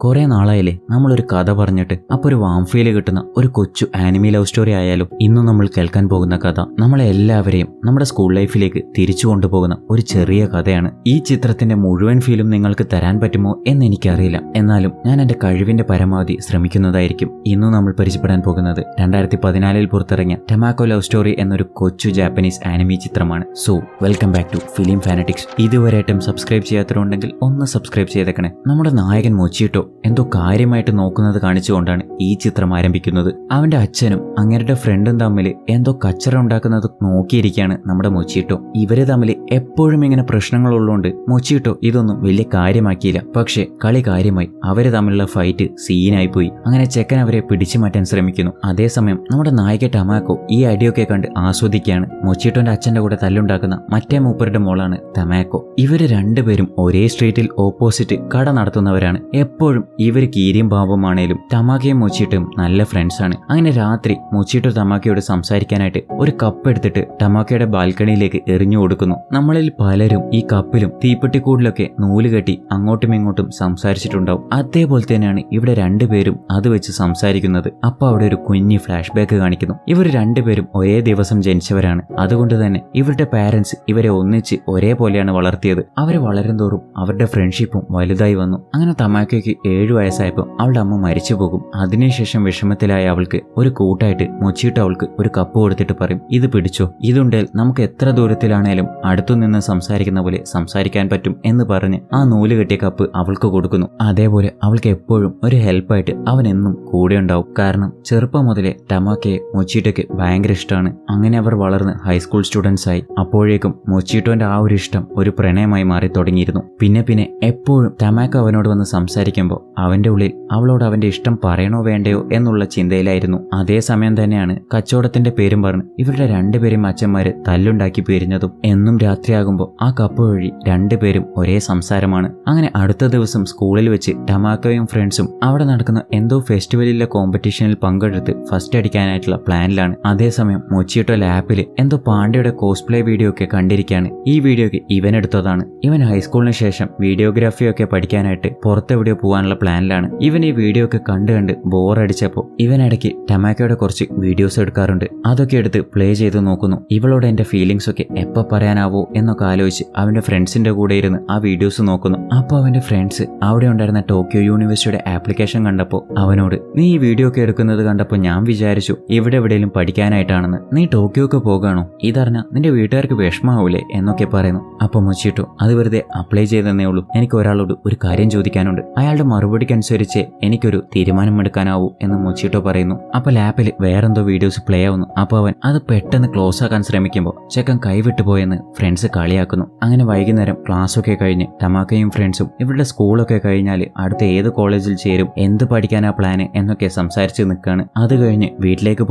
കുറെ നാളായില്ലേ നമ്മളൊരു കഥ പറഞ്ഞിട്ട്. അപ്പോൾ ഒരു വാം ഫീൽ കിട്ടുന്ന ഒരു കൊച്ചു ആനിമി ലവ് സ്റ്റോറി ആയാലും ഇന്നും നമ്മൾ കേൾക്കാൻ പോകുന്ന കഥ നമ്മളെ എല്ലാവരെയും നമ്മുടെ സ്കൂൾ ലൈഫിലേക്ക് തിരിച്ചു കൊണ്ടുപോകുന്ന ഒരു ചെറിയ കഥയാണ്. ഈ ചിത്രത്തിന്റെ മുഴുവൻ ഫീലും നിങ്ങൾക്ക് തരാൻ പറ്റുമോ എന്ന് എനിക്കറിയില്ല. എന്നാലും ഞാൻ എന്റെ കഴിവിന്റെ പരമാവധി ശ്രമിക്കുന്നതായിരിക്കും. ഇന്ന് നമ്മൾ പരിചയപ്പെടാൻ പോകുന്നത് 2014 പുറത്തിറങ്ങിയ ടമാക്കോ ലവ് സ്റ്റോറി എന്നൊരു കൊച്ചു ജാപ്പനീസ് ആനിമി ചിത്രമാണ്. So welcome back to Film Fanatics. ഇതുവരെയായിട്ടും സബ്സ്ക്രൈബ് ചെയ്യാത്തവരുണ്ടെങ്കിൽ ഒന്ന് സബ്സ്ക്രൈബ് ചെയ്തേക്കണേ. നമ്മുടെ നായകൻ മൊച്ചിട്ടോ എന്തോ കാര്യമായിട്ട് നോക്കുന്നത് കാണിച്ചുകൊണ്ടാണ് ഈ ചിത്രം ആരംഭിക്കുന്നത്. അവന്റെ അച്ഛനും അങ്ങേരുടെ ഫ്രണ്ടും തമ്മിൽ എന്തോ കച്ചറ ഉണ്ടാക്കുന്നത് നോക്കിയിരിക്കുകയാണ് നമ്മുടെ മൊച്ചിട്ടോ. ഇവര് തമ്മിൽ എപ്പോഴും ഇങ്ങനെ പ്രശ്നങ്ങളുള്ളതുകൊണ്ട് മൊച്ചിട്ടോ ഇതൊന്നും വലിയ കാര്യമാക്കിയില്ല. പക്ഷെ കളി കാര്യമായി. അവര് തമ്മിലുള്ള ഫൈറ്റ് സീനായി പോയി. അങ്ങനെ ചെക്കൻ അവരെ പിടിച്ചു മാറ്റാൻ ശ്രമിക്കുന്നു. അതേസമയം നമ്മുടെ നായിക ടമാക്കോ ഈ അടിയൊക്കെ കണ്ട് ആസ്വദിക്കുകയാണ്. മൊച്ചിട്ടോന്റെ അച്ഛന്റെ കൂടെ തല്ലുണ്ടാക്കുന്ന മറ്റേ മൂപ്പരുടെ മോളാണ് ടമാക്കോ. ഇവര് രണ്ടുപേരും ഒരേ സ്ട്രീറ്റിൽ ഓപ്പോസിറ്റ് കട നടത്തുന്നവരാണ്. എപ്പോഴും ഇവർ കീരിയും പാവമാണേലും ടമാക്കയും മൊച്ചിട്ടും നല്ല ഫ്രണ്ട്സാണ്. അങ്ങനെ രാത്രി മൊച്ചിട്ടോ ടമാക്കയോട് സംസാരിക്കാനായിട്ട് ഒരു കപ്പ് എടുത്തിട്ട് ടമാക്കയുടെ ബാൽക്കണിയിലേക്ക് എറിഞ്ഞു കൊടുക്കുന്നു. നമ്മളിൽ പലരും ഈ കപ്പിലും തീപ്പെട്ടിക്കൂടിലൊക്കെ നൂല് കെട്ടി അങ്ങോട്ടും ഇങ്ങോട്ടും സംസാരിച്ചിട്ടുണ്ടാവും. അതേപോലെ തന്നെയാണ് ഇവിടെ രണ്ടുപേരും അത് വെച്ച് സംസാരിക്കുന്നത്. അപ്പൊ അവിടെ ഒരു കുഞ്ഞി ഫ്ലാഷ് ബാക്ക് കാണിക്കുന്നു. ഇവർ രണ്ടുപേരും ഒരേ ദിവസം ജനിച്ചവരാണ്. അതുകൊണ്ട് തന്നെ ഇവരുടെ പാരന്റ്സ് ഇവരെ ഒന്നിച്ച് ഒരേപോലെയാണ് വളർത്തിയത്. അവർ വളരും തോറും അവരുടെ ഫ്രണ്ട്ഷിപ്പും വലുതായി വന്നു. അങ്ങനെ ടമാക്കോയ്ക്ക് 7 വയസ്സായപ്പോൾ അവളുടെ അമ്മ മരിച്ചു പോകും. അതിനുശേഷം വിഷമത്തിലായ അവൾക്ക് ഒരു കൂട്ടായിട്ട് മൊച്ചിട്ടോ അവൾക്ക് ഒരു കപ്പ് കൊടുത്തിട്ട് പറയും, ഇത് പിടിച്ചോ, ഇതുണ്ടേൽ നമുക്ക് എത്ര ദൂരത്തിലാണേലും അടുത്തുനിന്ന് സംസാരിക്കുന്ന പോലെ സംസാരിക്കാൻ പറ്റും എന്ന് പറഞ്ഞ് ആ നൂല് കെട്ടിയ കപ്പ് അവൾക്ക് കൊടുക്കുന്നു. അതേപോലെ അവൾക്ക് എപ്പോഴും ഒരു ഹെൽപ്പായിട്ട് അവൻ എന്നും കൂടെ ഉണ്ടാവും. കാരണം ചെറുപ്പം മുതലേ ടമാക്കയെ മൊച്ചിട്ടോയ്ക്ക് ഭയങ്കര ഇഷ്ടമാണ്. അങ്ങനെ അവർ വളർന്ന് ഹൈസ്കൂൾ സ്റ്റുഡൻസ് ആയി. അപ്പോഴേക്കും മൊച്ചിട്ടോന്റെ ആ ഒരു ഇഷ്ടം ഒരു പ്രണയമായി മാറി തുടങ്ങിയിരുന്നു. പിന്നെ എപ്പോഴും ടമാക്കോ അവനോട് വന്ന് സംസാരിക്കുമ്പോൾ അവന്റെ ഉള്ളിൽ അവളോട് അവന്റെ ഇഷ്ടം പറയണോ വേണ്ടയോ എന്നുള്ള ചിന്തയിലായിരുന്നു. അതേസമയം തന്നെയാണ് കച്ചവടത്തിന്റെ പേരും പറഞ്ഞ് ഇവരുടെ രണ്ടുപേരും അച്ഛന്മാര് തല്ലുണ്ടാക്കി പിരിഞ്ഞതും. എന്നും രാത്രിയാകുമ്പോൾ ആ കപ്പ് വഴി രണ്ടുപേരും ഒരേ സംസാരമാണ്. അങ്ങനെ അടുത്ത ദിവസം സ്കൂളിൽ വെച്ച് ടമാക്കോയും ഫ്രണ്ട്സും അവിടെ നടക്കുന്ന എന്തോ ഫെസ്റ്റിവലിലെ കോമ്പറ്റീഷനിൽ പങ്കെടുത്ത് ഫസ്റ്റ് അടിക്കാനായിട്ടുള്ള പ്ലാനിലാണ്. അതേസമയം മൊച്ചിട്ടോ ലാപ്പിൽ എന്തോ പാണ്ഡ്യയുടെ കോസ്പ്ലേ വീഡിയോ ഒക്കെ കണ്ടിരിക്കുകയാണ്. ഈ വീഡിയോക്ക് ഇവൻ എടുത്തതാണ്. ഇവൻ ഹൈസ്കൂളിന് ശേഷം വീഡിയോഗ്രാഫിയൊക്കെ പഠിക്കാനായിട്ട് പുറത്തെവിടെയോ പോകാനുള്ള പ്ലാനിലാണ്. ഇവൻ ഈ വീഡിയോ ഒക്കെ കണ്ട് ബോറടിച്ചപ്പോൾ ഇവനിടയ്ക്ക് ടമാക്കോയുടെ കുറച്ച് വീഡിയോസ് എടുക്കാറുണ്ട്. അതൊക്കെ എടുത്ത് പ്ലേ ചെയ്ത് നോക്കുന്നു. ഇവളോട് എന്റെ ഫീലിങ്സ് ഒക്കെ എപ്പോൾ പറയാനാവോ എന്നൊക്കെ ആലോചിച്ച് അവന്റെ ഫ്രണ്ട്സിന്റെ കൂടെ ഇരുന്ന് ആ വീഡിയോസ് നോക്കുന്നു. അപ്പോൾ അവന്റെ ഫ്രണ്ട്സ് അവിടെ ഉണ്ടായിരുന്ന ടോക്കിയോ യൂണിവേഴ്സിറ്റിയുടെ ആപ്ലിക്കേഷൻ കണ്ടപ്പോൾ അവനോട്, നീ ഈ വീഡിയോ ഒക്കെ എടുക്കുന്നത് കണ്ടപ്പോൾ ഞാൻ വിചാരിച്ചു ഇവിടെ എവിടെയെങ്കിലും പഠിക്കാനായിട്ടാണെന്ന്. നീ ടോക്കിയോക്ക് പോകാണോ? ഇതറിഞ്ഞ നിന്റെ വീട്ടുകാർക്ക് വിഷമാവൂലേ എന്നൊക്കെ പറയുന്നു. അപ്പോൾ മൊച്ചിട്ടോ, അത് വെറുതെ അപ്ലൈ ചെയ്തെന്നേ ഉള്ളൂ. എനിക്ക് ഒരാളോട് ഒരു കാര്യം ചോദിക്കാനുണ്ട്. അയാളുടെ മറുപടിക്കനുസരിച്ച് എനിക്കൊരു തീരുമാനം എടുക്കാനാവൂ എന്ന് മൊച്ചിട്ടോ പറയുന്നു. അപ്പൊ ലാപ്പിൽ വേറെന്തോ വീഡിയോസ് പ്ലേ ആവുന്നു. അപ്പൊ അവൻ അത് പെട്ടെന്ന് ക്ലോസ് ആക്കാൻ ശ്രമിക്കുമ്പോൾ ചെക്കൻ കൈവിട്ടു പോയെന്ന് ഫ്രണ്ട്സ് കളിയാക്കുന്നു. അങ്ങനെ വൈകുന്നേരം ക്ലാസ് ഒക്കെ കഴിഞ്ഞ് ടമാക്കയും ഫ്രണ്ട്സും ഇവരുടെ സ്കൂളൊക്കെ കഴിഞ്ഞാൽ അടുത്ത ഏത് കോളേജിൽ ചേരും, എന്ത് പഠിക്കാനാ പ്ലാന് എന്നൊക്കെ സംസാരിച്ച് നിൽക്കുകയാണ്. അത് കഴിഞ്ഞ് വീട്ടിലേക്ക്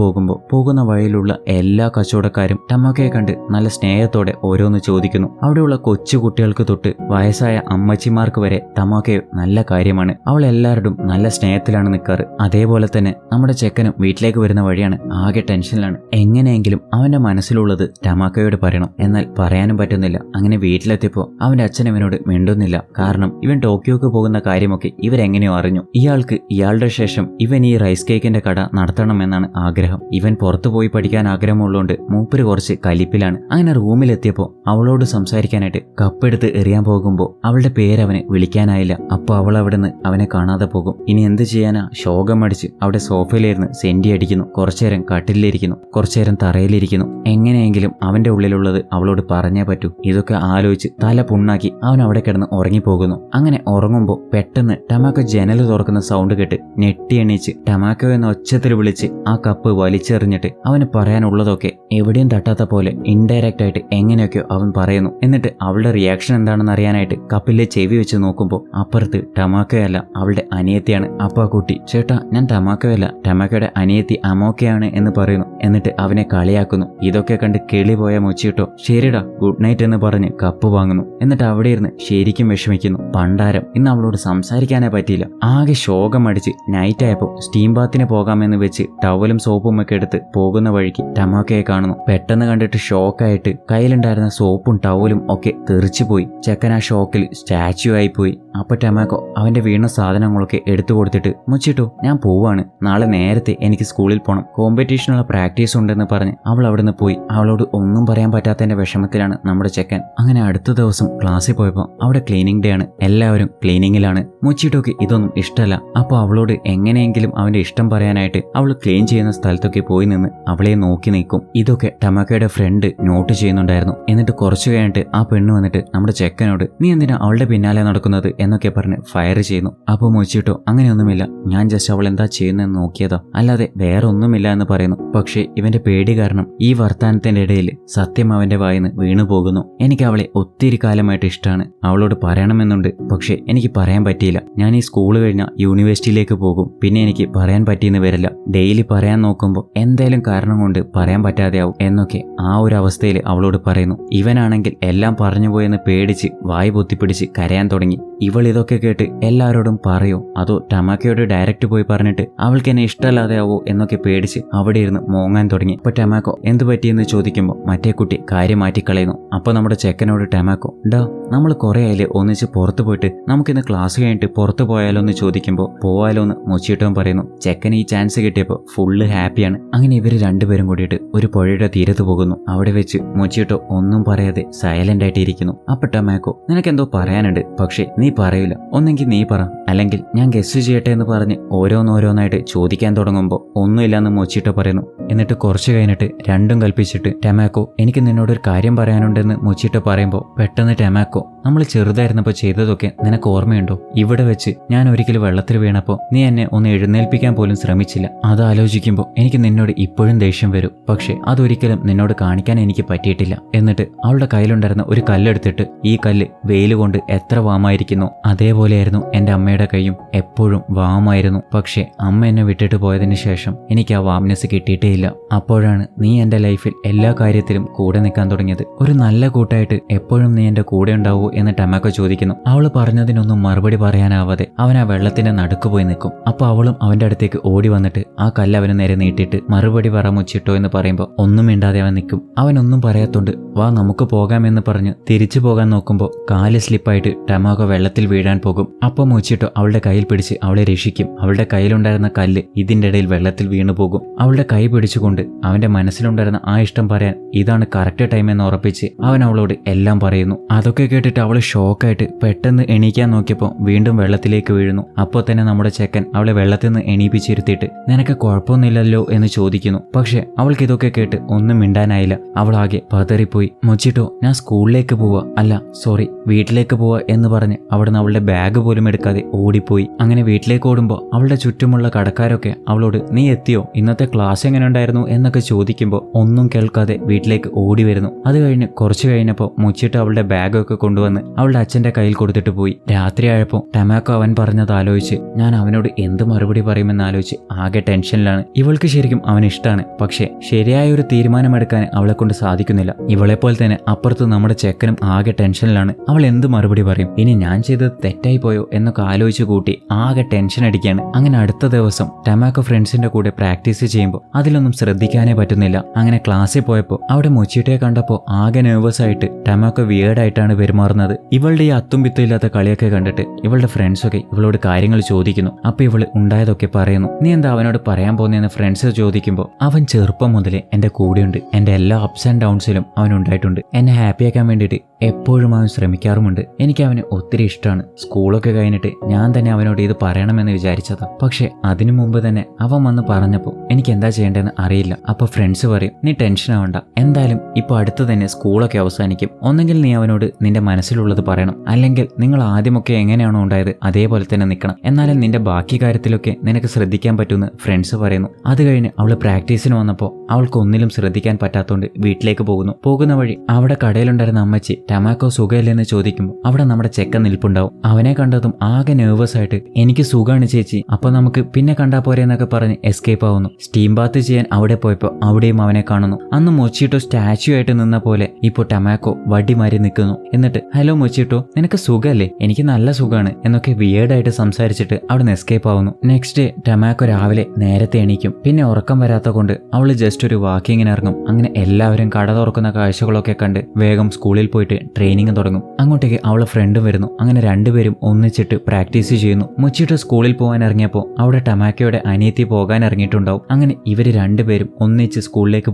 പോകുന്ന വഴിയിലുള്ള എല്ലാ കച്ചവടക്കാരും ടമാക്കയെ കണ്ട് നല്ല സ്നേഹത്തോടെ ഓരോന്ന് ചോദിക്കുന്നു. അവിടെയുള്ള കൊച്ചു കുട്ടികൾക്ക് തൊട്ട് വയസ്സായ അമ്മച്ചിമാർക്ക് വരെ ടമാക്കയെ നല്ല കാര്യമാണ്. അവൾ എല്ലാവരോടും നല്ല സ്നേഹത്തിലാണ് നിൽക്കാറ്. അതേപോലെ തന്നെ നമ്മുടെ ചെക്കനും വീട്ടിലേക്ക് വരുന്ന വഴിയാണ് ആകെ ടെൻഷനിലാണ്. എങ്ങനെയെങ്കിലും അവന്റെ മനസ്സിലുള്ളത് ടമാക്കയോട് പറയണം. എന്നാൽ പറയാനും പറ്റുന്നില്ല. അങ്ങനെ വീട്ടിലെത്തിയപ്പോൾ അവന്റെ അച്ഛൻ ഇവനോട് മിണ്ടുന്നില്ല. കാരണം ഇവൻ ടോക്കിയോക്ക് പോകുന്ന കാര്യമൊക്കെ ഇവരെങ്ങനെയോ അറിഞ്ഞു. ഇയാൾക്ക് ഇയാളുടെ ശേഷം ഇവൻ ഈ റൈസ് കേക്കിന്റെ കട നടത്തണമെന്നാണ് ആഗ്രഹം. ഇവൻ പുറത്തുപോയി പഠിക്കാൻ ആഗ്രഹമുള്ളതുകൊണ്ട് മൂപ്പര് കുറച്ച് കലിപ്പിലാണ്. അങ്ങനെ റൂമിലെത്തിയപ്പോൾ അവളോട് സംസാരിക്കാനായിട്ട് കപ്പെടുത്ത് എറിയാൻ പോകുമ്പോൾ അവളുടെ പേരവന് വിളിക്കാനായില്ല. അപ്പോൾ അവൾ അവിടുന്ന് അവനെ കാണാതെ പോകും. ഇനി എന്ത് ചെയ്യാനാ? ശോകമടിച്ച് അവിടെ സോഫയിലിരുന്ന് സെന്റി അടിക്കുന്നു. കുറച്ചേരം കട്ടിലിരിക്കുന്നു, കുറച്ചേരം തറയിലിരിക്കുന്നു. എങ്ങനെയെങ്കിലും അവന്റെ ഉള്ളിലുള്ളത് അവളോട് പറഞ്ഞേ പറ്റൂ. ഇതൊക്കെ ആലോചിച്ച് തല പുണ്ണാക്കി അവൻ അവിടെ കിടന്ന് ഉറങ്ങിപ്പോകുന്നു. അങ്ങനെ ഉറങ്ങുമ്പോൾ പെട്ടെന്ന് ടമാക്കോ ജനൽ തുറക്കുന്ന സൗണ്ട് കേട്ട് ഞെട്ടി എണീച്ച് ടമാക്കോ എന്ന ഒച്ചത്തിൽ വിളിച്ച് ആ കപ്പ് വലിച്ചെറിഞ്ഞിട്ട് അവന് പറയാനുള്ളതൊക്കെ എവിടെയും തട്ടാത്ത പോലെ ഇൻഡയറക്റ്റ് ആയിട്ട് എങ്ങനെയൊക്കെയോ അവൻ പറയുന്നു. എന്നിട്ട് അവളുടെ റിയാക്ഷൻ എന്താണെന്ന് അറിയാനായിട്ട് കപ്പിലെ ചെവി വെച്ച് നോക്കുമ്പോൾ അപ്പുറത്ത് ടമാക്കോയല്ല, അവളുടെ അനിയത്തിയാണ്. അപ്പോൾ ആ കുട്ടി, ചേട്ടാ ഞാൻ ടമാക്കോയല്ല, ടമാക്കോയുടെ അനിയത്തി അമോക്കയാണ് എന്ന് പറയുന്നു. എന്നിട്ട് അവനെ കളിയാക്കുന്നു. ഇതൊക്കെ കണ്ട് കിളി പോയ മൊച്ചിട്ടോ, ശരിടാ ഗുഡ് നൈറ്റ് എന്ന് പറഞ്ഞ് കപ്പ് വാങ്ങുന്നു. എന്നിട്ട് അവിടെ ഇരുന്ന് ശരിക്കും വിഷമിക്കുന്നു. പണ്ടാരം ഇന്ന് അവളോട് സംസാരിക്കാനേ പറ്റിയില്ല. ആകെ ശോകം അടിച്ച് നൈറ്റ് ആയപ്പോൾ സ്റ്റീം ബാത്തിന് പോകാമെന്ന് വെച്ച് ടവലും സോപ്പും ഒക്കെ എടുത്ത് പോകുന്ന വഴിക്ക് ടമാക്കയെ കാണുന്നു. പെട്ടെന്ന് കണ്ടിട്ട് ഷോക്കായിട്ട് കയ്യിലുണ്ടായിരുന്ന സോപ്പും ടവലും ഒക്കെ തെറിച്ചു പോയി. ചെക്കൻ ആ ഷോക്കിൽ സ്റ്റാച്യു ആയിപ്പോയി. അപ്പൊ ടമാക്കോ അവന്റെ വീണ വീണ സാധനങ്ങളൊക്കെ എടുത്തു കൊടുത്തിട്ട് മുച്ചിട്ടോ ഞാൻ പോവാണ്, നാളെ നേരത്തെ എനിക്ക് സ്കൂളിൽ പോകണം, കോമ്പറ്റീഷനുള്ള പ്രാക്ടീസ് ഉണ്ടെന്ന് പറഞ്ഞ് അവൾ അവിടുന്ന് പോയി. അവളോട് ഒന്നും പറയാൻ പറ്റാത്തതിന്റെ വിഷമത്തിലാണ് നമ്മുടെ ചെക്കൻ. അങ്ങനെ അടുത്ത ദിവസം ക്ലാസ്സിൽ പോയപ്പോൾ അവിടെ ക്ലീനിങ് ഡേ ആണ്. എല്ലാവരും ക്ലീനിങ്ങിലാണ്. മുച്ചിട്ടോക്ക് ഇതൊന്നും ഇഷ്ടമല്ല. അപ്പോൾ അവളോട് എങ്ങനെയെങ്കിലും അവന്റെ ഇഷ്ടം പറയാനായിട്ട് അവൾ ക്ലീൻ ചെയ്യുന്ന സ്ഥലത്തൊക്കെ പോയി നിന്ന് അവളെ നോക്കി നിൽക്കും. ഇതൊക്കെ ടമാക്കോയുടെ ഫ്രണ്ട് നോട്ട് ചെയ്യുന്നുണ്ടായിരുന്നു. എന്നിട്ട് കുറച്ചു കഴിഞ്ഞിട്ട് ആ പെണ്ണ് വന്നിട്ട് നമ്മുടെ ചെക്കനോട് നീ എന്തിനാ അവളുടെ പിന്നാലെ നടക്കുന്നത് എന്നൊക്കെ പറഞ്ഞ് ഫയർ ചെയ്യുന്നു. അപ്പോൾ മുച്ചിട്ടോ അങ്ങനെയൊന്നുമില്ല, ഞാൻ ജസ്റ്റ് അവൾ എന്താ ചെയ്യുന്നതെന്ന് നോക്കിയതാ, അല്ലാതെ വേറെ ഒന്നുമില്ല എന്ന് പറയുന്നു. പക്ഷേ ഇവന്റെ പേടി കാരണം ഈ വർത്താനത്തിന്റെ ഇടയിൽ സത്യം അവന്റെ വായിന്ന് വീണു പോകുന്നു. എനിക്ക് അവളെ ഒത്തിരി കാലമായിട്ട് ഇഷ്ടമാണ്, അവളോട് പറയണമെന്നുണ്ട്, പക്ഷേ എനിക്ക് പറയാൻ പറ്റിയില്ല. ഞാൻ ഈ സ്കൂൾ കഴിഞ്ഞാൽ യൂണിവേഴ്സിറ്റിയിലേക്ക് പോകും, പിന്നെ എനിക്ക് പറയാൻ പറ്റിയെന്ന് വരില്ല. ഡെയിലി പറയാൻ നോക്കുമ്പോൾ എന്തായാലും കാരണം കൊണ്ട് പറയാൻ പറ്റാതെയാവും എന്നൊക്കെ ആ ഒരു അവസ്ഥയിൽ അവളോട് പറയുന്നു. ഇവനാണെങ്കിൽ എല്ലാം പറഞ്ഞു പോയെന്ന് പേടിച്ച് വായ് പൊത്തിപ്പിടിച്ച് കരയാൻ തുടങ്ങി. ഇവൾ ഇതൊക്കെ കേട്ട് എല്ലാവരോടും പറയോ അതോ ടമാക്കോയോട് ഡയറക്റ്റ് പോയി പറഞ്ഞിട്ട് അവൾക്ക് എന്നെ ഇഷ്ടമല്ലാതെയാവോ എന്നൊക്കെ പേടിച്ച് അവിടെ ഇരുന്ന് മോങ്ങാൻ തുടങ്ങി. ഇപ്പൊ ടമാക്കോ എന്ത് പറ്റിയെന്ന് ചോദിക്കുമ്പോൾ മറ്റേ കുട്ടി കാര്യം മാറ്റിക്കളയുന്നു. അപ്പൊ നമ്മുടെ ചെക്കനോട് ടമാക്കോ ഡാ നമ്മൾ കുറെ ആയില്ലേ ഒന്നിച്ച് പുറത്തു പോയിട്ട്, നമുക്കിന്ന് ക്ലാസ് കഴിഞ്ഞിട്ട് പുറത്തു പോയാലോ എന്ന് ചോദിക്കുമ്പോൾ പോവാലോ എന്ന് മുച്ചിട്ടോൻ പറയുന്നു. ചെക്കൻ ഈ ചാൻസ് കിട്ടിയപ്പോൾ ഫുള്ള് ഹാപ്പിയാണ്. അങ്ങനെ ഇവര് രണ്ടുപേരും കൂടിയിട്ട് ഒരു പുഴയുടെ തീരത്ത് പോകുന്നു. അവിടെ വെച്ച് മുച്ചിട്ടോ ഒന്നും പറയാതെ സൈലന്റ് ആയിട്ട് ഇരിക്കുന്നു. അപ്പൊ ടമാക്കോ നിനക്കെന്തോ പറയാനുണ്ട്, പക്ഷെ നീ പറയൂല, ഒന്നെങ്കിൽ നീ പറ അല്ലെങ്കിൽ ഞാൻ ഗസ് ചെയ്യട്ടെ എന്ന് പറഞ്ഞ് ഓരോന്നോരോന്നായിട്ട് ചോദിക്കാൻ തുടങ്ങുമ്പോൾ ഒന്നുമില്ലാന്ന് മുച്ചിട്ടോ പറയുന്നു. എന്നിട്ട് കുറച്ച് കഴിഞ്ഞിട്ട് രണ്ടും കൽപ്പിച്ചിട്ട് ടമാക്കോ എനിക്ക് നിന്നോടൊരു കാര്യം പറയാനുണ്ടെന്ന് മുച്ചിട്ടോ പറയുമ്പോൾ പെട്ടെന്ന് ടമാക്കോ നമ്മൾ ചെറുതായിരുന്നപ്പോൾ ചെയ്തതൊക്കെ നിനക്ക് ഓർമ്മയുണ്ടോ? ഇവിടെ വെച്ച് ഞാൻ ഒരിക്കലും വെള്ളത്തിൽ വീണപ്പോൾ നീ എന്നെ ഒന്ന് എഴുന്നേൽപ്പിക്കാൻ പോലും ശ്രമിച്ചില്ല. അത് ആലോചിക്കുമ്പോൾ എനിക്ക് നിന്നോട് ഇപ്പോഴും ദേഷ്യം വരും, പക്ഷെ അതൊരിക്കലും നിന്നോട് കാണിക്കാൻ എനിക്ക് പറ്റിയിട്ടില്ല. എന്നിട്ട് അവളുടെ കയ്യിലുണ്ടായിരുന്ന ഒരു കല്ലെടുത്തിട്ട് ഈ കല്ല് വെയിൽ കൊണ്ട് എത്ര വാമായിരിക്കുന്നു അതേപോലെയായിരുന്നു എൻ്റെ അമ്മയുടെ കൈയും, എപ്പോഴും വാമായിരുന്നു. പക്ഷെ അമ്മ എന്നെ വിട്ടിട്ട് പോയതിന് ശേഷം എനിക്ക് ആ വാംനെസ് കിട്ടിയിട്ടേ ഇല്ല. അപ്പോഴാണ് നീ എൻ്റെ ലൈഫിൽ എല്ലാ കാര്യത്തിലും കൂടെ നിൽക്കാൻ തുടങ്ങിയത്. ഒരു നല്ല കൂട്ടായിട്ട് എപ്പോഴും നീ എൻ്റെ കൂടെ ഉണ്ടാവൂ എന്ന് ടമാക്കോ ചോദിക്കുന്നു. അവൾ പറഞ്ഞതിനൊന്നും മറുപടി പറയാനാവാതെ അവൻ ആ വെള്ളത്തിന്റെ നടുക്ക് പോയി നിൽക്കും. അപ്പൊ അവളും അവന്റെ അടുത്തേക്ക് ഓടി വന്നിട്ട് ആ കല്ല് അവന് നേരെ നീട്ടിയിട്ട് മറുപടി പറ മുച്ചിട്ടോ എന്ന് പറയുമ്പോൾ ഒന്നും മിണ്ടാതെ അവൻ നിൽക്കും. അവനൊന്നും പറയാത്തോണ്ട് വാ നമുക്ക് പോകാമെന്ന് പറഞ്ഞ് തിരിച്ചു പോകാൻ നോക്കുമ്പോൾ കാല് സ്ലിപ്പായിട്ട് ടമാക്കോ വെള്ളത്തിൽ വീഴാൻ പോകും. അപ്പോൾ മുച്ചിട്ടോ അവളുടെ കയ്യിൽ പിടിച്ച് അവളെ രക്ഷിക്കും. അവളുടെ കയ്യിലുണ്ടായിരുന്ന കല്ല് ഇതിന്റെ ഇടയിൽ വെള്ളത്തിൽ വീണു പോകും. അവളുടെ കൈ പിടിച്ചുകൊണ്ട് അവന്റെ മനസ്സിലുണ്ടായിരുന്ന ആ ഇഷ്ടം പറയാൻ ഇതാണ് കറക്റ്റ് ടൈം എന്ന് ഉറപ്പിച്ച് അവൻ അവളോട് എല്ലാം പറയുന്നു. അതൊക്കെ കേട്ടിട്ട് അവള് ഷോക്കായിട്ട് പെട്ടെന്ന് എണീക്കാൻ നോക്കിയപ്പോൾ വീണ്ടും വെള്ളത്തിലേക്ക് വീഴുന്നു. അപ്പോൾ തന്നെ നമ്മുടെ ചെക്കൻ അവളെ വെള്ളത്തിൽ നിന്ന് എണീപ്പിച്ചിരുത്തിയിട്ട് നിനക്ക് കുഴപ്പമൊന്നുമില്ലല്ലോ എന്ന് ചോദിക്കുന്നു. പക്ഷെ അവൾക്ക് ഇതൊക്കെ കേട്ട് ഒന്നും മിണ്ടാനായില്ല. അവളാകെ പതറിപ്പോയി. മുച്ചിട്ടോ ഞാൻ സ്കൂളിലേക്ക് പോവാ, അല്ല സോറി വീട്ടിലേക്ക് പോവാ എന്ന് പറഞ്ഞ് അവിടുന്ന് അവളുടെ ബാഗ് പോലും എടുക്കാതെ ഓടിപ്പോയി. അങ്ങനെ വീട്ടിലേക്ക് ഓടുമ്പോൾ അവളുടെ ചുറ്റുമുള്ള കടക്കാരൊക്കെ അവളോട് നീ എത്തിയോ, ഇന്നത്തെ ക്ലാസ് എങ്ങനെ ഉണ്ടായിരുന്നു എന്നൊക്കെ ചോദിക്കുമ്പോൾ ഒന്നും കേൾക്കാതെ വീട്ടിലേക്ക് ഓടി വരുന്നു. അത് കഴിഞ്ഞ് കുറച്ച് കഴിഞ്ഞപ്പോൾ മുച്ചിട്ടോ അവളുടെ ബാഗൊക്കെ കൊണ്ടുവന്ന് അവളുടെ അച്ഛന്റെ കയ്യിൽ കൊടുത്തിട്ട് പോയി. രാത്രിയായപ്പോൾ ടമാക്കോ അവൻ പറഞ്ഞത് ആലോചിച്ച് ഞാൻ അവനോട് എന്ത് മറുപടി പറയുമെന്ന് ആലോചിച്ച് ആകെ ടെൻഷനിലാണ്. ഇവൾക്ക് ശരിക്കും അവൻ ഇഷ്ടമാണ്, പക്ഷെ ശരിയായ ഒരു തീരുമാനമെടുക്കാൻ അവളെ കൊണ്ട് സാധിക്കുന്നില്ല. ഇവളെപ്പോലെ തന്നെ അപ്പുറത്ത് നമ്മുടെ ചെക്കനും ആകെ ടെൻഷനിലാണ്. അവൾ എന്ത് മറുപടി പറയും, ഇനി ഞാൻ ചെയ്തത് തെറ്റായി പോയോ എന്നൊക്കെ ആലോചിച്ച് കൂട്ടി ആകെ ടെൻഷൻ അടിക്കുകയാണ്. അങ്ങനെ അടുത്ത ദിവസം ടമാക്കോ ഫ്രണ്ട്സിന്റെ കൂടെ പ്രാക്ടീസ് ചെയ്യുമ്പോൾ അതിലൊന്നും ശ്രദ്ധിക്കാനേ പറ്റുന്നില്ല. അങ്ങനെ ക്ലാസ്സിൽ പോയപ്പോൾ അവിടെ മുച്ചിട്ടയെ കണ്ടപ്പോൾ ആകെ നെർവസ് ആയിട്ട് ടമാക്കോ വിയേർഡായിട്ടാണ് പെരുമാറുന്നത്. ഇവളുടെ ഈ അത്തും പിത്തും ഇല്ലാത്ത കളിയൊക്കെ കണ്ടിട്ട് ഇവളുടെ ഫ്രണ്ട്സൊക്കെ ഇവളോട് കാര്യങ്ങൾ ചോദിക്കുന്നു. അപ്പൊ ഇവള് ഉണ്ടായതൊക്കെ പറയുന്നു. നീ എന്താ അവനോട് പറയാൻ പോകുന്നതെന്ന് ഫ്രണ്ട്സ് ചോദിക്കുമ്പോൾ അവൻ ചെറുപ്പം മുതലേ എന്റെ കൂടെയുണ്ട്, എന്റെ എല്ലാ അപ്സ് ആൻഡ് ഡൗൺസിലും അവൻ ഉണ്ടായിട്ടുണ്ട്, എന്നെ ഹാപ്പിയാക്കാൻ വേണ്ടിയിട്ട് എപ്പോഴും അവൻ ശ്രമിക്കാറുമുണ്ട്. എനിക്ക് അവന് ഒത്തിരി ഇഷ്ടമാണ്. സ്കൂളൊക്കെ കഴിഞ്ഞിട്ട് ഞാൻ തന്നെ അവനോട് ഇത് പറയണമെന്ന് വിചാരിച്ചതാ, പക്ഷെ അതിനു മുമ്പ് തന്നെ അവൻ വന്ന് പറഞ്ഞപ്പോൾ എനിക്ക് എന്താ ചെയ്യേണ്ടതെന്ന് അറിയില്ല. അപ്പൊ ഫ്രണ്ട്സ് പറയും നീ ടെൻഷൻ ആവണ്ട, എന്തായാലും ഇപ്പൊ അടുത്ത് തന്നെ സ്കൂളൊക്കെ അവസാനിക്കും, ഒന്നെങ്കിൽ നീ അവനോട് നിന്റെ മനസ്സിലുള്ളത് പറയണം, അല്ലെങ്കിൽ നിങ്ങൾ ആദ്യമൊക്കെ എങ്ങനെയാണോ ഉണ്ടായത് അതേപോലെ തന്നെ നിൽക്കണം, എന്നാലും നിന്റെ ബാക്കി കാര്യത്തിലൊക്കെ നിനക്ക് ശ്രദ്ധിക്കാൻ പറ്റുമെന്ന് ഫ്രണ്ട്സ് പറയുന്നു. അത് കഴിഞ്ഞ് അവള് പ്രാക്ടീസിന് വന്നപ്പോൾ അവൾക്ക് ഒന്നിലും ശ്രദ്ധിക്കാൻ പറ്റാത്തതുകൊണ്ട് വീട്ടിലേക്ക് പോകുന്ന വഴി അവിടെ കടയിലുണ്ടായിരുന്ന അമ്മച്ചി ടമാക്കോ സുഖമില്ലെന്ന് ചോദിക്കുമ്പോൾ അവിടെ നമ്മുടെ ചെക്കൻ നിൽപ്പുണ്ടാവും. അവനെ കണ്ടതും ആകെ നെർവസ് ആയിട്ട് എനിക്ക് സുഖമാണ് ചേച്ചി, അപ്പൊ നമുക്ക് പിന്നെ കണ്ടാ പോരെ എന്നൊക്കെ പറഞ്ഞ് എസ്കേപ്പ് ആവുന്നു. സ്റ്റീം ബാത്ത് ചെയ്യാൻ അവിടെ പോയപ്പോൾ അവിടെയും അവനെ കാണുന്നു. അന്ന് മൊച്ചിട്ടോ സ്റ്റാച്യു ആയിട്ട് നിന്ന പോലെ ഇപ്പോൾ ടമാക്കോ വടിമാരി നിൽക്കുന്നു. എന്നിട്ട് ഹലോ മൊച്ചിട്ടോ നിനക്ക് സുഖമല്ലേ, എനിക്ക് നല്ല സുഖമാണ് എന്നൊക്കെ വിയേർഡായിട്ട് സംസാരിച്ചിട്ട് അവിടെ എസ്കേപ്പ് ആവുന്നു. നെക്സ്റ്റ് ഡേ ടമാക്കോ രാവിലെ നേരത്തെ എണീക്കും. പിന്നെ ഉറക്കം വരാത്ത കൊണ്ട് അവള് ജസ്റ്റ് ഒരു വാക്കിങ്ങിന് ഇറങ്ങും. അങ്ങനെ എല്ലാവരും കട തുറക്കുന്ന കാഴ്ചകളൊക്കെ കണ്ട് വേഗം സ്കൂളിൽ പോയിട്ട് ട്രെയിനിങ് തുടങ്ങും. അങ്ങോട്ടേക്ക് അവളെ ഫ്രണ്ടും വരുന്നു. അങ്ങനെ രണ്ടുപേരും ഒന്നിച്ചിട്ട് പ്രാക്ടീസ് ചെയ്യുന്നു. മുച്ചിട്ടോ സ്കൂളിൽ പോകാൻ ഇറങ്ങിയപ്പോൾ അവിടെ ടമാക്കോയുടെ അനിയത്തി പോകാൻ ഇറങ്ങിയിട്ടുണ്ടാവും. അങ്ങനെ ഇവര് രണ്ടുപേരും ഒന്നിച്ച് സ്കൂളിലേക്ക്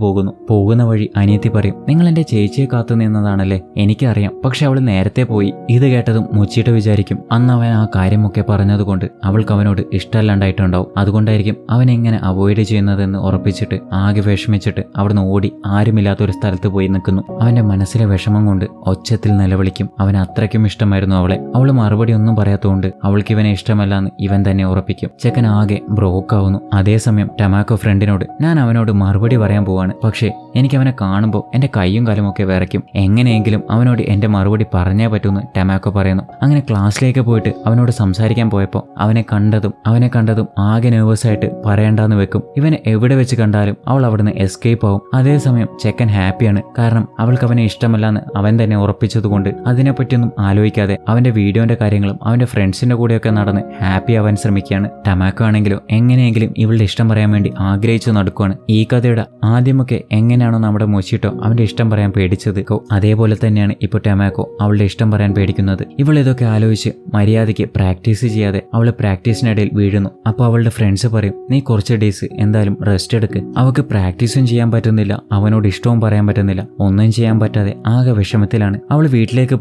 പോകുന്ന വഴി അനിയത്തി പറയും, നിങ്ങൾ എന്റെ ചേച്ചിയെ കാത്തു നിന്നതാണല്ലേ, എനിക്കറിയാം, പക്ഷെ അവൾ നേരത്തെ പോയി. ഇത് കേട്ടതും മുച്ചിട്ടോ വിചാരിക്കും അന്ന് അവൻ ആ കാര്യമൊക്കെ പറഞ്ഞതുകൊണ്ട് അവൾക്ക് അവനോട് ഇഷ്ടമല്ലാണ്ടായിട്ടുണ്ടാവും, അതുകൊണ്ടായിരിക്കും അവൻ എങ്ങനെ അവോയ്ഡ് ചെയ്യുന്നതെന്ന് ഉറപ്പിച്ചിട്ട് ആകെ വിഷമിച്ചിട്ട് അവിടുന്ന് ഓടി ആരുമില്ലാത്ത ഒരു സ്ഥലത്ത് പോയി നിൽക്കുന്നു. അവന്റെ മനസ്സിലെ വിഷമം കൊണ്ട് ഒച്ചത്തിൽ നിലവിളിക്കും. അവൻ അത്രയ്ക്കും ഇഷ്ടമായിരുന്നു അവളെ. അവള് മറുപടി ഒന്നും പറയാത്തതുകൊണ്ട് അവൾക്ക് ഇവനെ ഇഷ്ടമല്ലാന്ന് ഇവൻ തന്നെ ഉറപ്പിക്കും. ചെക്കൻ ആകെ ബ്രോക്കാവുന്നു. അതേസമയം ടമാക്കോ ഫ്രണ്ടിനോട്, ഞാൻ അവനോട് മറുപടി പറയാൻ പോവാണ്, പക്ഷേ എനിക്ക് അവനെ കാണുമ്പോൾ എന്റെ കൈയും കാലുമൊക്കെ വിറയ്ക്കും, എങ്ങനെയെങ്കിലും അവനോട് എന്റെ മറുപടി പറഞ്ഞേ പറ്റൂന്ന് ടമാക്കോ പറയുന്നു. അങ്ങനെ ക്ലാസ്സിലേക്ക് പോയിട്ട് അവനോട് സംസാരിക്കാൻ പോയപ്പോൾ അവനെ കണ്ടതും ആകെ നെർവസ് ആയിട്ട് പറയണ്ടെന്ന് വെക്കും. ഇവനെ എവിടെ വെച്ച് കണ്ടാലും അവൾ അവിടുന്ന് എസ്കേപ്പ് ആവും. അതേസമയം ചെക്കൻ ഹാപ്പിയാണ്, കാരണം അവൾക്ക് അവനെ ഇഷ്ടമല്ലാന്ന് അവൻ തന്നെ ഉറപ്പിച്ചതുകൊണ്ട് അതിനെപ്പറ്റിയൊന്നും ആലോചിക്കാതെ അവന്റെ വീഡിയോന്റെ കാര്യങ്ങളും അവന്റെ ഫ്രണ്ട്സിന്റെ കൂടെയൊക്കെ നടന്ന് ഹാപ്പി ആവാൻ ശ്രമിക്കുകയാണ്. ടമാക്കോ ആണെങ്കിലോ എങ്ങനെയെങ്കിലും ഇവളുടെ ഇഷ്ടം പറയാൻ വേണ്ടി ആഗ്രഹിച്ചു നടക്കുവാണ്. ഈ കഥയുടെ ആദ്യമൊക്കെ എങ്ങനെയാണോ നമ്മുടെ മുച്ചിട്ടോ അവന്റെ ഇഷ്ടം പറയാൻ പേടിച്ചത്, അതേപോലെ തന്നെയാണ് ഇപ്പോൾ ടമാക്കോ അവളുടെ ഇഷ്ടം പറയാൻ പേടിക്കുന്നത്. ഇവൾ ഇതൊക്കെ ആലോചിച്ച് മര്യാദയ്ക്ക് പ്രാക്ടീസ് ചെയ്യാതെ അവള് പ്രാക്ടീസിനിടയിൽ വീഴുന്നു. അപ്പോൾ അവളുടെ ഫ്രണ്ട്സ് പറയും, നീ കുറച്ച് ഡേയ്സ് എന്തായാലും റെസ്റ്റ് എടുക്ക്. അവൾക്ക് പ്രാക്ടീസും ചെയ്യാൻ പറ്റുന്നില്ല, അവനോട് ഇഷ്ടവും പറയാൻ പറ്റുന്നില്ല, ഒന്നും ചെയ്യാൻ പറ്റാതെ ആകെ വിഷമത്തിലാണ്. അവൾ വീട്ടിലേക്ക്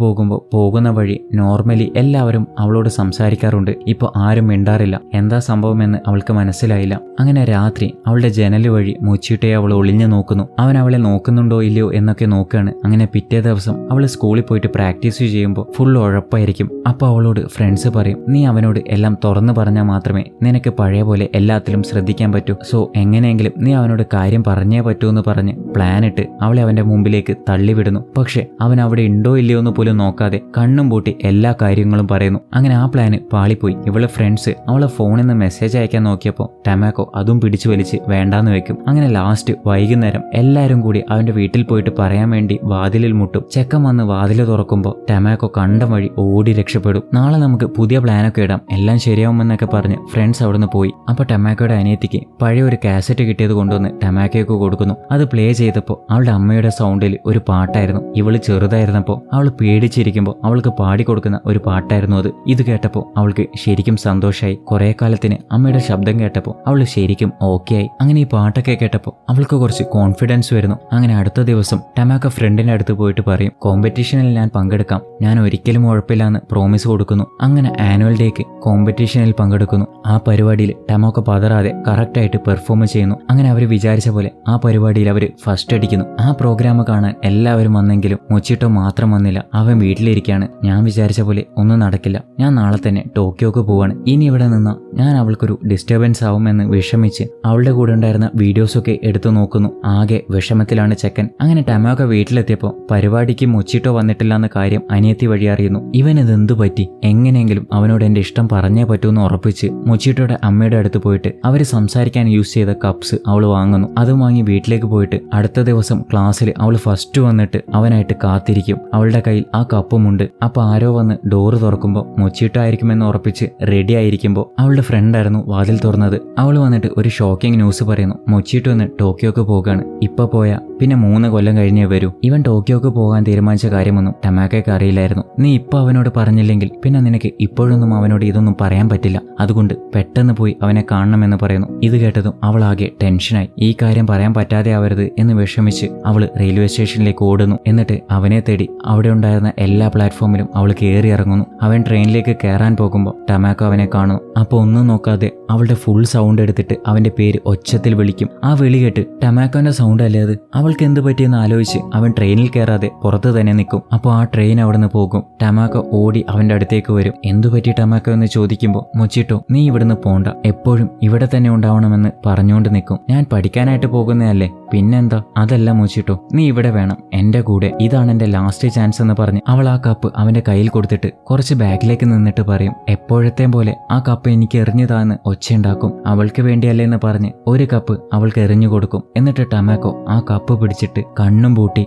പോകുന്ന വഴി നോർമലി എല്ലാവരും അവളോട് സംസാരിക്കാറുണ്ട്. ഇപ്പോൾ ആരും മിണ്ടാറില്ല. എന്താ സംഭവമെന്ന് അവൾക്ക് മനസ്സിലായില്ല. അങ്ങനെ രാത്രി അവളുടെ ജനല് വഴി മുച്ചിട്ടയെ അവൾ ഒളിഞ്ഞു നോക്കുന്നു. അവൻ അവളെ നോക്കുന്നുണ്ടോ ഇല്ലയോ എന്നൊക്കെ നോക്കുകയാണ്. അങ്ങനെ പിറ്റേ ദിവസം അവൾ സ്കൂളിൽ പോയിട്ട് പ്രാക്ടീസ് ചെയ്യുമ്പോൾ ഫുൾ ഉഴപ്പായിരിക്കും. അപ്പോൾ അവളോട് ഫ്രണ്ട്സ് പറയും, നീ അവനോട് എല്ലാം തുറന്നു പറഞ്ഞാൽ മാത്രമേ നിനക്ക് പഴയ പോലെ എല്ലാത്തിലും ശ്രദ്ധിക്കാൻ പറ്റൂ. സോ എങ്ങനെയെങ്കിലും നീ അവനോട് കാര്യം പറഞ്ഞേ പറ്റൂ എന്ന് പറഞ്ഞ് പ്ലാൻ ഇട്ട് അവളെ അവന്റെ മുമ്പിലേക്ക് തള്ളിവിടുന്നു. പക്ഷെ അവൻ അവിടെ ഉണ്ടോ ഇല്ലയോ എന്ന് പോലും നോക്കാതെ കണ്ണും പൂട്ടി എല്ലാ കാര്യങ്ങളും പറയുന്നു. അങ്ങനെ ആ പ്ലാന് പാളിപ്പോയി. ഇവളെ ഫ്രണ്ട്സ് അവളെ ഫോണിൽ നിന്ന് മെസ്സേജ് അയക്കാൻ നോക്കിയപ്പോൾ ടമാക്കോ അതും പിടിച്ചു വലിച്ച് വേണ്ടാന്ന് വെക്കും. അങ്ങനെ ലാസ്റ്റ് വൈകുന്നേരം എല്ലാവരും കൂടി അവന്റെ വീട്ടിൽ പോയിട്ട് പറയാൻ വേണ്ടി വാതിലിൽ മുട്ടും. ചെക്കൻ വന്ന് വാതിൽ തുറക്കുമ്പോൾ ടമാക്കോ കണ്ടം വഴി ഓടി രക്ഷപ്പെടും. നാളെ നമുക്ക് പുതിയ പ്ലാനൊക്കെ ഇടാം, എല്ലാം ശരിയാവുമെന്നൊക്കെ പറഞ്ഞ് ഫ്രണ്ട്സ് അവിടുന്ന് പോയി. അപ്പൊ ടമാക്കോയുടെ അനിയത്തിക്ക് പഴയ ഒരു കാസറ്റ് കിട്ടിയത് കൊണ്ടുവന്ന് ടമാക്കോയ്ക്ക് കൊടുക്കുന്നു. അത് പ്ലേ ചെയ്തപ്പോൾ അവളുടെ അമ്മയുടെ സൗണ്ടിൽ ഒരു പാട്ടായിരുന്നു. ഇവള് ചെറുതായിരുന്നപ്പോൾ അവൾ പേടിച്ചിരിക്കുമ്പോൾ അവൾക്ക് പാടിക്കൊടുക്കുന്ന ഒരു പാട്ടായിരുന്നു അത്. ഇത് കേട്ടപ്പോൾ അവൾക്ക് ശരിക്കും സന്തോഷമായി. കുറെ കാലത്തിന് അമ്മയുടെ ശബ്ദം കേട്ടപ്പോൾ അവൾ ശരിക്കും ഓക്കെ ആയി. അങ്ങനെ ഈ പാട്ടൊക്കെ കേട്ടപ്പോൾ അവൾക്ക് കുറച്ച് കോൺഫിഡൻസ് വരുന്നു. അങ്ങനെ അടുത്ത ദിവസം ടമാക്കോ ഫ്രണ്ടിന്റെ അടുത്ത് പോയിട്ട് പറയും, കോമ്പറ്റീഷനിൽ ഞാൻ പങ്കെടുക്കാം, ഞാൻ ഒരിക്കലും ഉഴപ്പില്ലാന്ന് പ്രോമിസ് കൊടുക്കുന്നു. അങ്ങനെ ആനുവൽ ഡേക്ക് കോമ്പറ്റീഷനിൽ പങ്കെടുക്കുന്നു. ആ പരിപാടിയിൽ ടമാക്കോ പതറാതെ കറക്റ്റായിട്ട് പെർഫോം ചെയ്യുന്നു. അങ്ങനെ അവർ വിചാരിച്ച പോലെ ആ പരിപാടിയിൽ അവർ ഫസ്റ്റ് അടിക്കുന്നു. ആ പ്രോഗ്രാം കാണാൻ എല്ലാവരും വന്നെങ്കിലും മുച്ചിട്ടോ മാത്രം വന്നില്ല. അവൻ വീട്ടിലിരിക്കുകയാണ്. ഞാൻ വിചാരിച്ച പോലെ ഒന്നും നടക്കില്ല, ഞാൻ നാളെ തന്നെ ടോക്കിയോക്ക് പോവാണ്, ഇനി ഇവിടെ നിന്ന ഞാൻ അവൾക്കൊരു ഡിസ്റ്റർബൻസ് ആവുമെന്ന് വിഷമിച്ച് അവളുടെ കൂടെ ഉണ്ടായിരുന്ന വീഡിയോസൊക്കെ എടുത്തു നോക്കുന്നു. ആകെ വിഷമത്തിലാണ് ചെക്കൻ. അങ്ങനെ ടമാക്കോ വീട്ടിലെത്തിയപ്പോൾ പരിപാടിക്ക് മുച്ചിട്ടോ വന്നിട്ടില്ല എന്ന കാര്യം അനിയത്തി വഴി അറിയുന്നു. ഇവനിതെന്തു പറ്റി, എങ്ങനെയെങ്കിലും അവനോട് എന്റെ ഇഷ്ടം പറഞ്ഞേ പറ്റൂന്ന് ഉറപ്പിച്ച് മുച്ചിട്ടോയുടെ അമ്മയുടെ അടുത്ത് പോയിട്ട് അവർ സംസാരിക്കാൻ യൂസ് ചെയ്ത കപ്സ് അവൾ വാങ്ങുന്നു. അതും വാങ്ങി വീട്ടിലേക്ക് പോയിട്ട് അടുത്ത ദിവസം ക്ലാസ്സിൽ അവൾ ഫസ്റ്റ് വന്നിട്ട് അവനായിട്ട് കാത്തിരിക്കും. അവളുടെ കയ്യിൽ ആ കപ്പുമുണ്ട്. അപ്പൊ ആരോ വന്ന് ഡോറ് തുറക്കുമ്പോൾ മുച്ചിട്ടോ ആയിരിക്കുമെന്ന് ഉറപ്പിച്ച് റെഡി ആയിരിക്കുമ്പോൾ അവളുടെ ഫ്രണ്ടായിരുന്നു വാതിൽ തുറന്നത്. അവൾ വന്നിട്ട് ഒരു ഷോക്കിംഗ് ന്യൂസ് പറയുന്നു, മുച്ചിട്ടോ എന്ന് ടോക്കിയോക്ക് പോകാണ്. ഇപ്പൊ പോയാ പിന്നെ 3 കൊല്ലം കഴിഞ്ഞേ വരൂ. ഇവൻ ടോക്കിയോക്ക് പോകാൻ തീരുമാനിച്ച കാര്യമൊന്നും ടമാക്കോയ്ക്ക് അറിയില്ലായിരുന്നു. നീ ഇപ്പൊ അവനോട് പറഞ്ഞില്ലെങ്കിൽ പിന്നെ നിനക്ക് ഇപ്പോഴൊന്നും അവനോട് ഇതൊന്നും പറയാൻ പറ്റില്ല, അതുകൊണ്ട് പെട്ടെന്ന് പോയി അവനെ കാണണമെന്ന് പറയുന്നു. ഇത് കേട്ടതും അവളാകെ ടെൻഷനായി. ഈ കാര്യം പറയാൻ പറ്റാതെ ആവരുത് എന്ന് വിഷമിച്ച് അവള് റെയിൽവേ സ്റ്റേഷനിലേക്ക് ഓടുന്നു. എന്നിട്ട് അവനെ തേടി അവിടെ ഉണ്ടായിരുന്ന എല്ലാ പ്ലാറ്റ്ഫോമിലും അവൾ കയറി ഇറങ്ങുന്നു. അവൻ ട്രെയിനിലേക്ക് കയറാൻ പോകുമ്പോൾ ടമാക്കോ അവനെ കാണുന്നു. അപ്പോൾ ഒന്നും നോക്കാതെ അവളുടെ ഫുൾ സൗണ്ട് എടുത്തിട്ട് അവന്റെ പേര് ഒച്ചത്തിൽ വിളിക്കും. ആ വിളി കേട്ട് ടമാക്കോന്റെ സൗണ്ട് അല്ലേ അത്. അവൾക്ക് എന്ത് പറ്റിയെന്ന് ആലോചിച്ച് അവൻ ട്രെയിനിൽ കയറാതെ പുറത്ത് തന്നെ നിൽക്കും. അപ്പോൾ ആ ട്രെയിൻ അവിടെ നിന്ന് പോകും. ടമാക്കോ ഓടി അവന്റെ അടുത്തേക്ക് വരും. എന്തു പറ്റി ടമാക്കോ എന്ന് ചോദിക്കുമ്പോൾ മുച്ചിട്ടോ, നീ ഇവിടുന്ന് പോണ്ട, എപ്പോഴും ഇവിടെ തന്നെ ഉണ്ടാവണമെന്ന് പറഞ്ഞുകൊണ്ട് നിൽക്കും. ഞാൻ പഠിക്കാനായിട്ട് പോകുന്നതല്ലേ, പിന്നെന്താ. അതല്ല മുച്ചിട്ടോ, നീ ഇവിടെ വേണം എന്റെ കൂടെ, ഇതാണ് എന്റെ ലാസ്റ്റ് ചാൻസ് എന്ന് പറഞ്ഞ് അവൾ ആ കപ്പ് അവന്റെ കയ്യിൽ കൊടുത്തിട്ട് കുറച്ച് ബാക്കിലേക്ക് നിന്നിട്ട് പറയും, എപ്പോഴത്തെയും പോലെ ആ കപ്പ് എനിക്ക് എറിഞ്ഞതാന്ന് ഒച്ചയുണ്ടാക്കും. അവൾക്ക് വേണ്ടിയല്ലേന്ന് പറഞ്ഞ് ഒരു കപ്പ് അവൾക്ക് എറിഞ്ഞു കൊടുക്കും. എന്നിട്ട് ടമാക്കോ ആ കപ്പ് പിടിച്ചിട്ട് കണ്ണും പൂട്ടി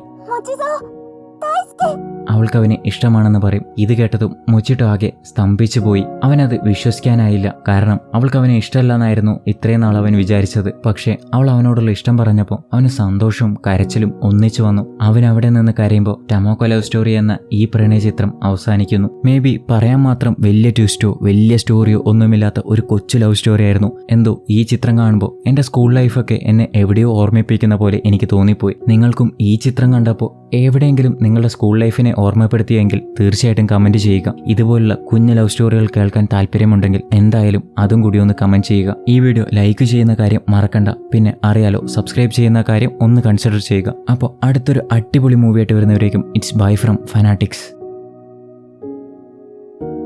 അവൾക്ക് അവനെ ഇഷ്ടമാണെന്ന് പറയും. ഇത് കേട്ടതും മുച്ചിട്ടോ ആകെ സ്തംഭിച്ചു പോയി. അവനത് വിശ്വസിക്കാനായില്ല. കാരണം അവൾക്ക് അവനെ ഇഷ്ടമല്ലെന്നായിരുന്നു ഇത്രയും നാൾ അവൻ വിചാരിച്ചത്. പക്ഷേ അവൾ അവനോടുള്ള ഇഷ്ടം പറഞ്ഞപ്പോൾ അവന് സന്തോഷവും കരച്ചിലും ഒന്നിച്ചു വന്നു. അവൻ അവിടെ നിന്ന് കരയുമ്പോൾ ടൊമാക്കോ ലവ് സ്റ്റോറി എന്ന ഈ പ്രണയ ചിത്രം അവസാനിക്കുന്നു. മേ ബി പറയാൻ മാത്രം വലിയ ട്വിസ്റ്റോ വലിയ സ്റ്റോറിയോ ഒന്നുമില്ലാത്ത ഒരു കൊച്ചു ലവ് സ്റ്റോറി ആയിരുന്നു. എന്തോ ഈ ചിത്രം കാണുമ്പോൾ എൻ്റെ സ്കൂൾ ലൈഫൊക്കെ എന്നെ എവിടെയോ ഓർമ്മിപ്പിക്കുന്ന പോലെ എനിക്ക് തോന്നിപ്പോയി. നിങ്ങൾക്കും ഈ ചിത്രം കണ്ടപ്പോൾ എവിടെയെങ്കിലും നിങ്ങളുടെ സ്കൂൾ ലൈഫിനെ ഓർമ്മപ്പെടുത്തിയെങ്കിൽ തീർച്ചയായിട്ടും കമൻറ്റ് ചെയ്യുക. ഇതുപോലുള്ള കുഞ്ഞു ലവ് സ്റ്റോറികൾ കേൾക്കാൻ താല്പര്യമുണ്ടെങ്കിൽ എന്തായാലും അതും കൂടി ഒന്ന് കമൻറ്റ് ചെയ്യുക. ഈ വീഡിയോ ലൈക്ക് ചെയ്യുന്ന കാര്യം മറക്കണ്ട. പിന്നെ അറിയാലോ, സബ്സ്ക്രൈബ് ചെയ്യുന്ന കാര്യം ഒന്ന് കൺസിഡർ ചെയ്യുക. അപ്പോൾ അടുത്തൊരു അടിപൊളി മൂവിയായിട്ട് വരുന്നവരേക്കും ഇറ്റ്സ് ബൈ ഫ്രം ഫനാറ്റിക്സ്.